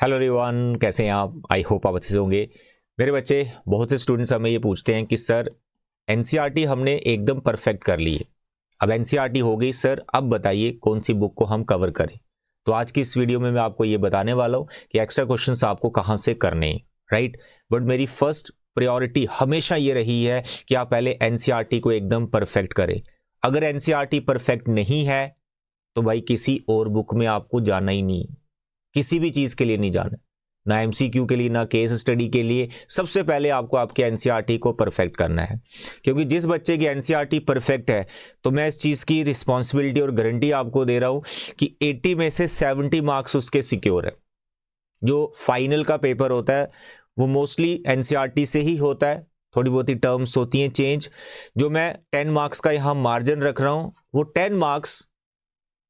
Hello everyone, कैसे हैं आप? आई होप आप अच्छे से होंगे। मेरे बच्चे, बहुत से स्टूडेंट्स हमें ये पूछते हैं कि सर एनसीईआरटी हमने एकदम परफेक्ट कर ली है, अब एनसीईआरटी हो गई सर, अब बताइए कौन सी बुक को हम कवर करें। तो आज की इस वीडियो में मैं आपको ये बताने वाला हूँ कि एक्स्ट्रा क्वेश्चंस आपको कहाँ से करने हैं, राइट। बट मेरी फर्स्ट प्रायोरिटी हमेशा ये रही है कि आप पहले एनसीईआरटी को एकदम परफेक्ट करें। अगर एनसीईआरटी परफेक्ट नहीं है तो भाई किसी और बुक में आपको जाना ही नहीं, किसी भी चीज के लिए नहीं जाना, ना एमसीक्यू के लिए ना केस स्टडी के लिए। सबसे पहले आपको आपके एनसीईआरटी को परफेक्ट करना है, क्योंकि जिस बच्चे की एनसीईआरटी परफेक्ट है तो मैं इस चीज की रिस्पॉन्सिबिलिटी और गारंटी आपको दे रहा हूं कि 80 में से 70 मार्क्स उसके सिक्योर है। जो फाइनल का पेपर होता है वो मोस्टली एनसीईआरटी से ही होता है, थोड़ी बहुत ही टर्म्स होती हैं चेंज। जो मैं 10 मार्क्स का यहाँ मार्जिन रख रहा हूं वो 10 मार्क्स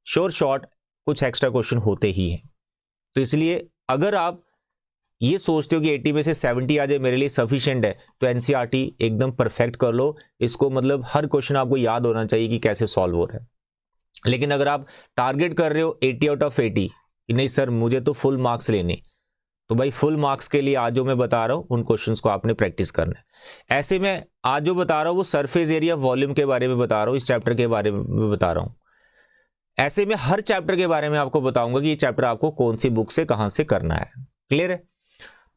श्योर शॉर्ट कुछ एक्स्ट्रा क्वेश्चन होते ही हैं। तो इसलिए अगर आप ये सोचते हो कि 80 में से 70 आ जाए मेरे लिए सफिशिएंट है, तो एनसीईआरटी एकदम परफेक्ट कर लो। इसको मतलब हर क्वेश्चन आपको याद होना चाहिए कि कैसे सॉल्व हो रहा है। लेकिन अगर आप टारगेट कर रहे हो 80 आउट ऑफ 80 कि नहीं सर मुझे तो फुल मार्क्स लेने, तो भाई फुल मार्क्स के लिए आज जो मैं बता रहा हूं उन क्वेश्चंस को आपने प्रैक्टिस करना है। ऐसे में आज जो बता रहा हूं वो सरफेस एरिया वॉल्यूम के बारे में बता रहा हूं, इस चैप्टर के बारे में बता रहा हूं। ऐसे में हर चैप्टर के बारे में आपको बताऊंगा कि ये चैप्टर आपको कौन सी बुक से कहां से करना है। क्लियर है?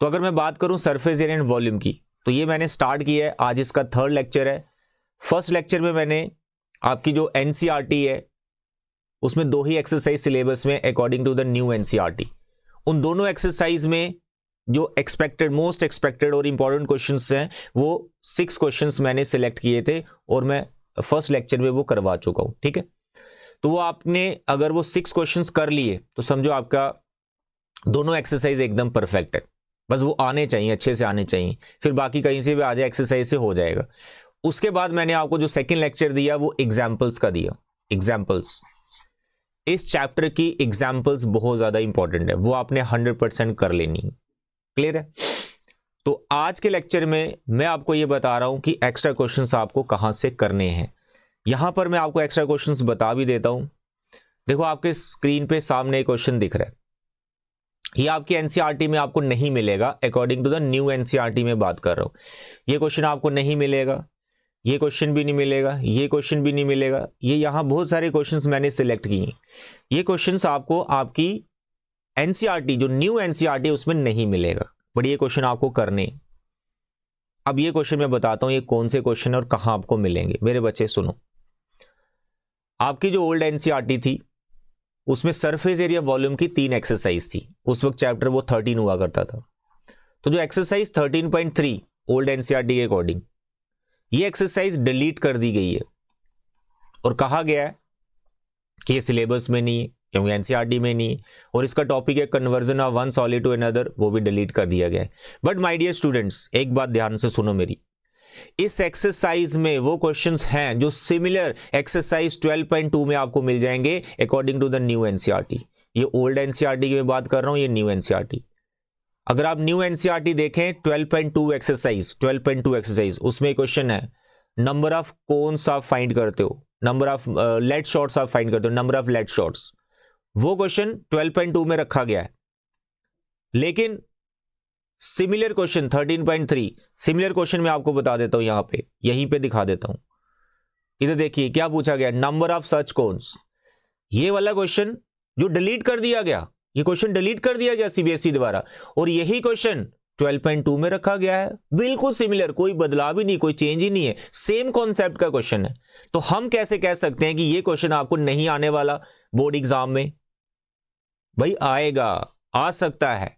तो अगर मैं बात करूं सरफेस एरिया एंड वॉल्यूम की, तो ये मैंने स्टार्ट किया है, आज इसका 3rd लेक्चर है। फर्स्ट लेक्चर में मैंने आपकी जो एनसीईआरटी है उसमें 2 ही एक्सरसाइज सिलेबस में according to the new NCERT. उन दोनों एक्सरसाइज में जो एक्सपेक्टेड मोस्ट एक्सपेक्टेड और इंपॉर्टेंट क्वेश्चंस हैं वो 6 क्वेश्चंस मैंने सिलेक्ट किए थे और मैं फर्स्ट लेक्चर में वो करवा चुका हूं। ठीक है, तो वो आपने अगर वो 6 क्वेश्चंस कर लिए तो समझो आपका दोनों एक्सरसाइज एकदम परफेक्ट है। बस वो आने चाहिए, अच्छे से आने चाहिए, फिर बाकी कहीं से भी आ जाए एक्सरसाइज से हो जाएगा। उसके बाद मैंने आपको जो सेकंड लेक्चर दिया वो एग्जाम्पल्स का दिया। एग्जाम्पल्स, इस चैप्टर की एग्जाम्पल्स बहुत ज्यादा इंपॉर्टेंट है, वो आपने 100% कर लेनी है। क्लियर है? तो आज के लेक्चर में मैं आपको ये बता रहा हूं कि एक्स्ट्रा क्वेश्चंस आपको कहां से करने हैं। यहां पर मैं आपको एक्स्ट्रा क्वेश्चंस बता भी देता हूं। देखो आपके स्क्रीन पे सामने एक क्वेश्चन दिख रहा है, ये आपकी एनसीईआरटी में आपको नहीं मिलेगा। According to the new NCERT में बात कर रहा हूं, ये क्वेश्चन आपको नहीं मिलेगा, ये क्वेश्चन भी नहीं मिलेगा, ये क्वेश्चन भी नहीं मिलेगा। ये यहां बहुत सारे क्वेश्चंस मैंने सिलेक्ट किए, ये क्वेश्चंस आपको आपकी एनसीईआरटी जो न्यू एनसीईआरटी उसमें नहीं मिलेगा, बट ये क्वेश्चन आपको करने। अब ये क्वेश्चन मैं बताता हूं ये कौन से क्वेश्चन और कहां आपको मिलेंगे। मेरे बच्चे सुनो, आपकी जो ओल्ड एनसीईआरटी थी उसमें सरफेस एरिया वॉल्यूम की 3 एक्सरसाइज थी। उस वक्त चैप्टर वो 13 हुआ करता था। तो जो एक्सरसाइज 13.3 ओल्ड एनसीईआरटी के अकॉर्डिंग, ये एक्सरसाइज डिलीट कर दी गई है और कहा गया है कि ये सिलेबस में नहीं है क्योंकि एनसीईआरटी में नहीं है, और इसका टॉपिक है conversion of one solid to another, वो भी डिलीट कर दिया गया है। बट माय डियर स्टूडेंट्स, एक बात ध्यान से सुनो मेरी, इस एक्सरसाइज में वो क्वेश्चंस हैं जो सिमिलर एक्सरसाइज 12.2 में आपको मिल जाएंगे according to the new NCERT. ये ओल्ड एनसीईआरटी की बात कर रहा हूं, ये न्यू एनसीईआरटी। अगर आप न्यू एनसीईआरटी देखें 12.2 एक्सरसाइज, उसमें क्वेश्चन है नंबर ऑफ कोन्स आप फाइंड करते हो, नंबर ऑफ लेड शॉट्स आप फाइंड करते हो, नंबर ऑफ लेड शॉट्स, वो क्वेश्चन 12.2 में रखा गया है। लेकिन सिमिलर क्वेश्चन 13.3, सिमिलर क्वेश्चन मैं आपको बता देता हूं, यहां पे यहीं पे दिखा देता हूं। इधर देखिए क्या पूछा गया, नंबर ऑफ सच कोन्स। ये वाला क्वेश्चन जो डिलीट कर दिया गया, ये क्वेश्चन डिलीट कर दिया गया सीबीएसई द्वारा, और यही क्वेश्चन 12.2 में रखा गया है। बिल्कुल सिमिलर, कोई बदलाव ही नहीं, कोई चेंज ही नहीं है, सेम कॉन्सेप्ट का क्वेश्चन है। तो हम कैसे कह सकते हैं कि ये क्वेश्चन आपको नहीं आने वाला बोर्ड एग्जाम में? भाई आएगा, आ सकता है।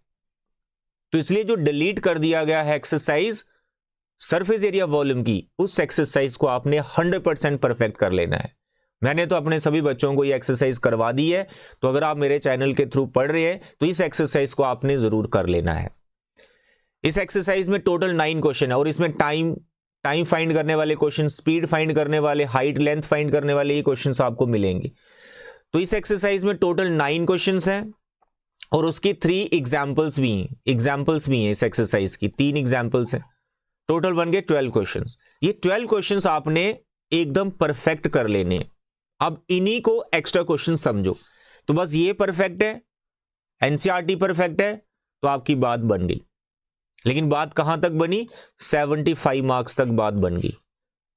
तो इसलिए जो डिलीट कर दिया गया है एक्सरसाइज सरफेस एरिया वॉल्यूम की, उस एक्सरसाइज को आपने 100% परफेक्ट कर लेना है। मैंने तो अपने सभी बच्चों को ये एक्सरसाइज करवा दी है, तो अगर आप मेरे चैनल के थ्रू पढ़ रहे हैं तो इस एक्सरसाइज को आपने जरूर कर लेना है। इस एक्सरसाइज में टोटल 9 क्वेश्चन है और इसमें टाइम फाइंड करने वाले क्वेश्चन, स्पीड फाइंड करने वाले, हाइट लेंथ फाइंड करने वाले ये क्वेश्चन आपको मिलेंगे। तो इस एक्सरसाइज में टोटल 9 क्वेश्चन हैं और उसकी 3 एग्जाम्पल्स भी हैं। इस एक्सरसाइज की 3 एग्जाम्पल्स हैं, टोटल बन गए 12 क्वेश्चंस। ये 12 क्वेश्चंस आपने एकदम परफेक्ट कर लेने। अब इन्हीं को एक्स्ट्रा क्वेश्चन समझो। तो बस ये परफेक्ट है, एनसीईआरटी परफेक्ट है, तो आपकी बात बन गई। लेकिन बात कहां तक बनी? 75 मार्क्स तक बात बन गई।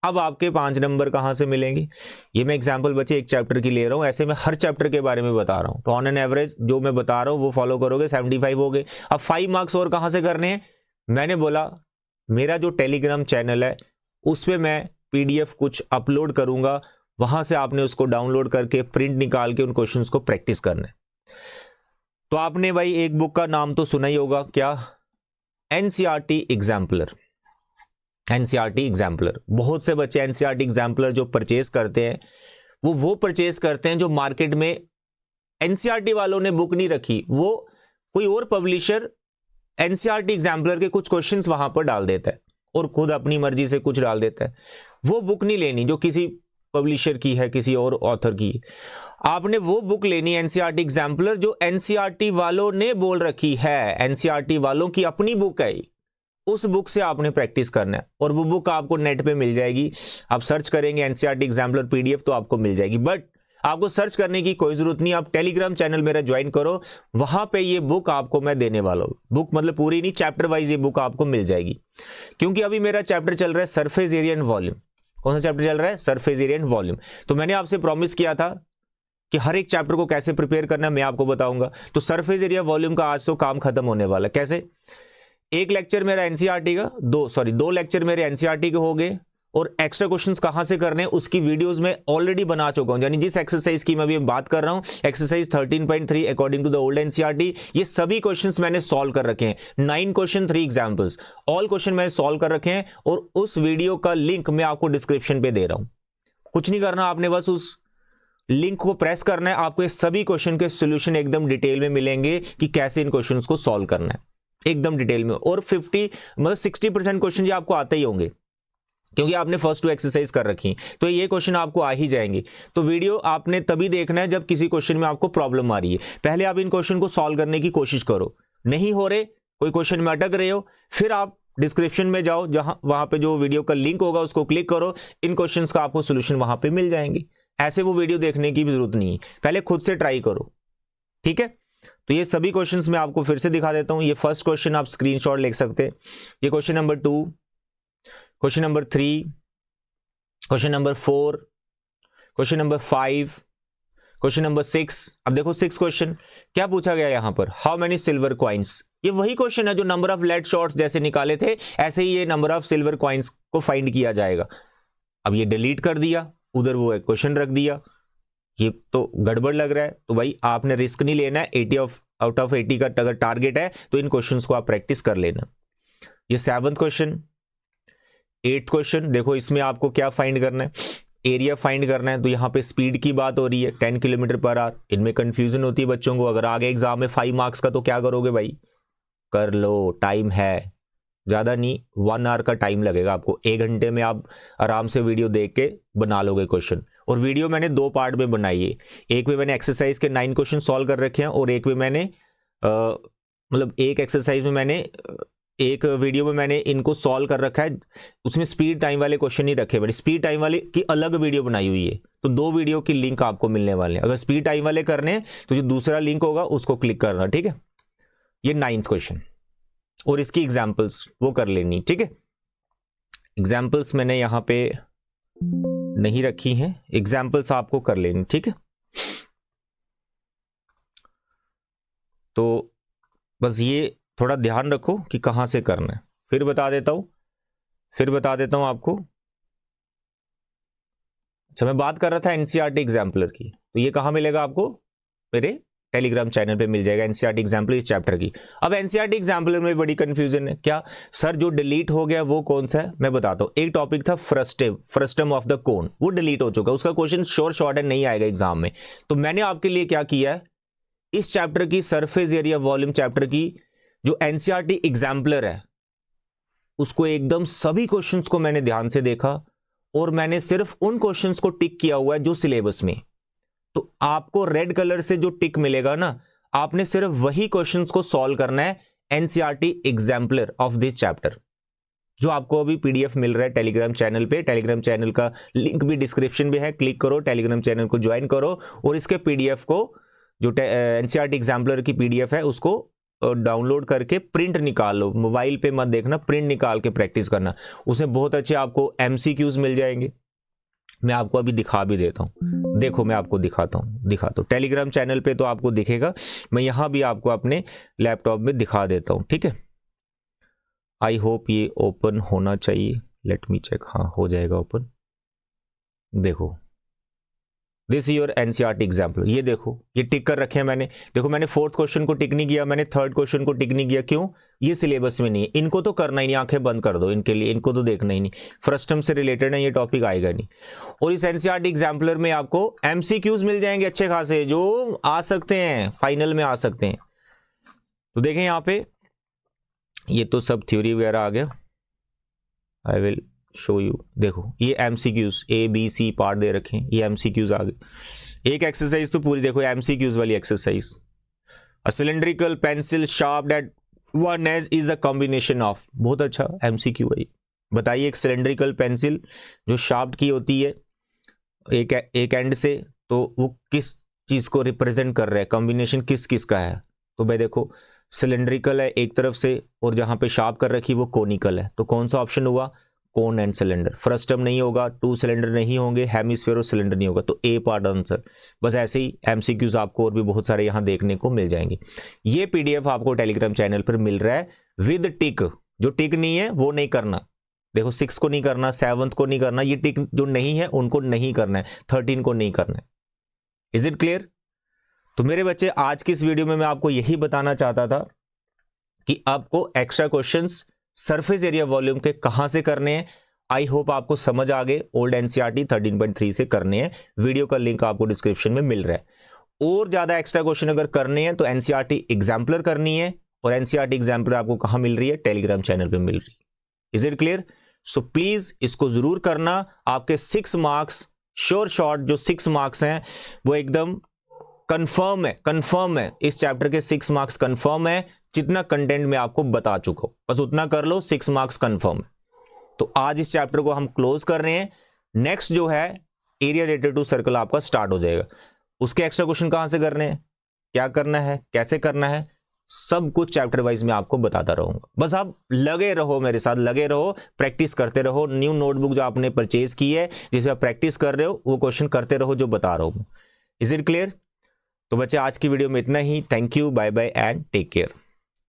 अब आपके 5 नंबर कहां से मिलेंगे? ये मैं एग्जांपल बच्चे एक चैप्टर की ले रहा हूं, ऐसे मैं हर चैप्टर के बारे में बता रहा हूं। तो ऑन एन एवरेज जो मैं बता रहा हूं वो फॉलो करोगे, 75 हो गए। अब 5 मार्क्स और कहां से करने हैं? मैंने बोला मेरा जो टेलीग्राम चैनल है उस पर मैं PDF कुछ अपलोड करूंगा, वहां से आपने उसको डाउनलोड करके प्रिंट निकाल के उन क्वेश्चंस को प्रैक्टिस करना है। तो आपने भाई एक बुक का नाम तो सुना ही होगा, क्या? NCERT exemplar. NCERT एग्जाम्पलर, बहुत से बच्चे NCERT एग्जाम्पलर जो परचेज करते हैं वो परचेज करते हैं जो मार्केट में NCERT वालों ने बुक नहीं रखी, वो कोई और पब्लिशर NCERT एग्जाम्पलर के कुछ क्वेश्चंस वहां पर डाल देता है और खुद अपनी मर्जी से कुछ डाल देता है। वो बुक नहीं लेनी जो किसी पब्लिशर की है, किसी और ऑथर की। आपने वो बुक लेनी NCERT एग्जाम्पलर जो NCERT वालों ने बोल रखी है, NCERT वालों की अपनी बुक है, उस बुक से आपने प्रैक्टिस करना है। और वो बुक आपको नेट पे मिल जाएगी, आप सर्च करेंगे NCERT एग्जाम्पलर PDF तो आपको मिल जाएगी। बट आपको सर्च करने की कोई जरूरत नहीं, आप टेलीग्राम चैनल मेरा ज्वाइन करो, वहां पे ये बुक आपको मैं देने वाला हूं। बुक मतलब पूरी नहीं, चैप्टर वाइज ये बुक आपको मिल जाएगी। क्योंकि अभी मेरा चैप्टर चल रहा है सरफेस एरिया एंड वॉल्यूम। कौन सा चैप्टर चल रहा है? Surface area and volume. तो मैंने आपसे प्रॉमिस किया था कि हर एक चैप्टर को कैसे प्रिपेयर करना है मैं आपको बताऊंगा। तो सरफेस एरिया वॉल्यूम का आज तो काम खत्म होने वाला। कैसे? एक लेक्चर मेरा NCERT का, दो लेक्चर मेरे NCERT के हो गए, और एक्स्ट्रा क्वेश्चंस कहां से करने उसकी वीडियोस में ऑलरेडी बना चुका हूं। यानी जिस एक्सरसाइज की मैं अभी बात कर रहा हूं, exercise 13.3 according to the old NCERT, ये सभी क्वेश्चंस मैंने सॉल्व कर रखे हैं। 9 क्वेश्चन 3 एग्जांपल्स, ऑल क्वेश्चन मैंने सॉल्व कर रखे हैं, और उस वीडियो का लिंक मैं आपको डिस्क्रिप्शन पे दे रहा हूं। कुछ नहीं करना आपने, बस उस लिंक को प्रेस करना है, आपको इस सभी क्वेश्चन के सोल्यूशन एकदम डिटेल में मिलेंगे कि कैसे इन क्वेश्चंस को सॉल्व करना है, एकदम डिटेल में। और 60% क्वेश्चन ये आपको आते ही होंगे क्योंकि आपने फर्स्ट 2 एक्सरसाइज कर रखी, तो ये क्वेश्चन आपको आ ही जाएंगे। तो वीडियो आपने तभी देखना है जब किसी क्वेश्चन में आपको प्रॉब्लम आ रही है। पहले आप इन क्वेश्चन को सॉल्व करने की कोशिश करो, नहीं हो रहे, कोई क्वेश्चन में अटक रहे हो, फिर आप डिस्क्रिप्शन में जाओ, जहां वहां पे जो वीडियो का लिंक होगा उसको क्लिक करो, इन क्वेश्चंस का आपको सोल्यूशन वहां पे मिल जाएंगे। ऐसे वो वीडियो देखने की भी जरूरत नहीं है, पहले खुद से ट्राई करो, ठीक है? तो ये सभी क्वेश्चंस मैं आपको फिर से दिखा देता हूं। ये फर्स्ट क्वेश्चन आप स्क्रीनशॉट ले सकते हैं, ये question number 2, question number 3, question number 4, question number 5, question number 6। अब देखो 6 क्वेश्चन क्या पूछा गया यहां पर, हाउ मेनी सिल्वर कॉइन्स। ये वही क्वेश्चन है जो नंबर ऑफ लेड शॉट्स जैसे निकाले थे, ऐसे ही ये नंबर ऑफ सिल्वर कॉइन्स को फाइंड किया जाएगा। अब ये डिलीट कर दिया, उधर वो एक क्वेश्चन रख दिया, ये तो गड़बड़ लग रहा है। तो भाई आपने रिस्क नहीं लेना है, 80 आउट ऑफ 80 का अगर टारगेट है तो इन क्वेश्चंस को आप प्रैक्टिस कर लेना। ये 7th क्वेश्चन, 8th क्वेश्चन, देखो इसमें आपको क्या फाइंड करना है, एरिया फाइंड करना है। तो यहाँ पे स्पीड की बात हो रही है, 10 किलोमीटर पर आवर। इनमें कंफ्यूजन होती है बच्चों को, अगर आगे एग्जाम में 5 मार्क्स का तो क्या करोगे भाई, कर लो, टाइम है ज़्यादा नहीं, 1 आवर का टाइम लगेगा आपको, 1 घंटे में आप आराम से वीडियो देख के बना लोगे क्वेश्चन। और वीडियो मैंने 2 पार्ट में बनाई है, एक में मैंने एक्सरसाइज के 9 क्वेश्चन सॉल्व कर रखे हैं, और एक में मैंने मतलब एक एक्सरसाइज में मैंने एक वीडियो में मैंने इनको सॉल्व कर रखा है, उसमें स्पीड टाइम वाले क्वेश्चन नहीं रखे मैंने, स्पीड टाइम वाले की अलग वीडियो बनाई हुई है। तो 2 वीडियो की लिंक आपको मिलने वाले हैं। अगर स्पीड टाइम वाले करने हैं तो जो दूसरा लिंक होगा उसको क्लिक करना, ठीक है? ये 9th क्वेश्चन, और इसकी एग्जाम्पल्स वो कर लेनी, ठीक है? एग्जाम्पल्स मैंने यहां पे नहीं रखी हैं, एग्जाम्पल्स आपको कर लेनी, ठीक है? तो बस ये थोड़ा ध्यान रखो कि कहां से करना है। फिर बता देता हूं आपको। अच्छा, मैं बात कर रहा था NCERT एग्जाम्पलर की, तो ये कहां मिलेगा आपको, मेरे टेलीग्राम चैनल पे मिल जाएगा NCERT एग्जाम्पलर इस चैप्टर की। अब NCERT एग्जाम्पलर में बड़ी कंफ्यूजन है, क्या सर जो डिलीट हो गया वो कौन सा है? मैं बताता हूं। एक टॉपिक था फ्रस्टम ऑफ द कोन, वो डिलीट हो चुका, उसका क्वेश्चन शॉर्ट है, नहीं आएगा एग्जाम में। तो मैंने आपके लिए क्या किया है, इस चैप्टर की सरफेस एरिया वॉल्यूम चैप्टर की जो NCERT एग्जाम्पलर है उसको एकदम सभी क्वेश्चंस को मैंने ध्यान से देखा, और मैंने सिर्फ उन क्वेश्चंस को टिक किया हुआ है जो सिलेबस में। तो आपको रेड कलर से जो टिक मिलेगा ना, आपने सिर्फ वही क्वेश्चंस को सॉल्व करना है NCERT exemplar of this chapter, जो आपको अभी PDF मिल रहा है टेलीग्राम चैनल पे। टेलीग्राम चैनल का लिंक भी डिस्क्रिप्शन में है, क्लिक करो, टेलीग्राम चैनल को ज्वाइन करो, और इसके PDF को जो NCERT एग्जाम्पलर की PDF है उसको डाउनलोड करके प्रिंट निकाल लो, मोबाइल पे मत देखना, प्रिंट निकाल के प्रैक्टिस करना, उसमें बहुत अच्छे आपको MCQs मिल जाएंगे। मैं आपको अभी दिखा भी देता हूँ, देखो मैं आपको दिखाता हूँ टेलीग्राम चैनल पे तो आपको दिखेगा, मैं यहाँ भी आपको अपने लैपटॉप में दिखा देता हूँ, ठीक है। आई होप ये ओपन होना चाहिए, लेट मी चेक, हाँ हो जाएगा ओपन। देखो दिस योर NCERT एग्जाम्पल, ये देखो ये टिक कर रखे हैं मैंने, देखो मैंने 4th क्वेश्चन को टिक नहीं किया, मैंने 3rd क्वेश्चन को टिक नहीं किया, क्यों? ये सिलेबस में नहीं है, इनको तो करना ही नहीं, आंखें बंद कर दो इनके लिए, इनको तो देखना ही नहीं, फर्स्ट टर्म से रिलेटेड है, ये टॉपिक आएगा नहीं। और इस NCERT एग्जाम्पलर में आपको MCQs मिल जाएंगे अच्छे खासे, जो आ सकते हैं, फाइनल में आ सकते हैं। तो देखें यहाँ पे, ये तो सब थ्योरी वगैरह आ गया, आई विल शो यू। देखो ये MCQs ABC पार्ट दे रखे हैं, ये MCQs आ गए। एक एक्सरसाइज तो पूरी देखो MCQs वाली exercise, a cylindrical pencil sharp at one edge is a combination of, बहुत अच्छा MCQ है। बताइए एक सिलेंड्रिकल पेंसिल जो शार्प की होती है एक एंड से, तो वो किस चीज को रिप्रेजेंट कर रहा है, कॉम्बिनेशन किस किस का है? तो भाई देखो सिलेंड्रिकल है एक तरफ से, और जहां पे शार्प कर रखी वो कोनिकल है, तो कौन सा ऑप्शन हुआ? Cone and cylinder. First term नहीं होगा, 2 सिलेंडर नहीं होंगे, हेमिस्फेयर और सिलेंडर नहीं होगा, तो ए पार्ट आंसर। बस ऐसे ही MCQs आपको और भी बहुत सारे यहाँ देखने को मिल जाएंगे। ये PDF आपको टेलीग्राम चैनल पर मिल रहा है विद टिक, जो टिक नहीं है वो नहीं करना, देखो 6 को नहीं करना, 7th को नहीं करना, ये टिक जो नहीं है उनको नहीं करना है, 13 को नहीं करना है। Is it clear? तो मेरे बच्चे आज की इस वीडियो में मैं आपको यही बताना चाहता था कि आपको extra questions surface area volume के कहां से करने हैं। आई होप आपको समझ आ गए, ओल्ड NCERT 13.3 से करने हैं, वीडियो का लिंक आपको डिस्क्रिप्शन में मिल रहा है। और ज्यादा एक्स्ट्रा क्वेश्चन अगर करने हैं तो NCERT एग्जाम्पलर करनी है, और NCERT एग्जाम्पलर आपको कहां मिल रही है? टेलीग्राम चैनल पे मिल रही है। Is it clear? So please इसको जरूर करना, आपके 6 मार्क्स श्योर शॉर्ट, जो 6 मार्क्स हैं वो एकदम कंफर्म है, इस चैप्टर के 6 मार्क्स कंफर्म है, जितना कंटेंट मैं आपको बता चुका हूं, बस उतना कर लो, 6 मार्क्स कंफर्म है। तो आज इस चैप्टर को हम क्लोज कर रहे हैं, नेक्स्ट जो है एरिया रिलेटेड टू सर्कल आपका स्टार्ट हो जाएगा। उसके एक्स्ट्रा क्वेश्चन कहां से करने हैं, क्या करना है, कैसे करना है, सब कुछ चैप्टर वाइज में आपको बताता रहूंगा। बस आप लगे रहो, मेरे साथ लगे रहो, प्रैक्टिस करते रहो। न्यू नोटबुक जो आपने परचेज की है, जिसमें आप प्रैक्टिस कर रहे हो, वो क्वेश्चन करते रहो जो बता रहा हूं। Is it clear? तो बच्चे आज की वीडियो में इतना ही। Thank you, bye bye and take care.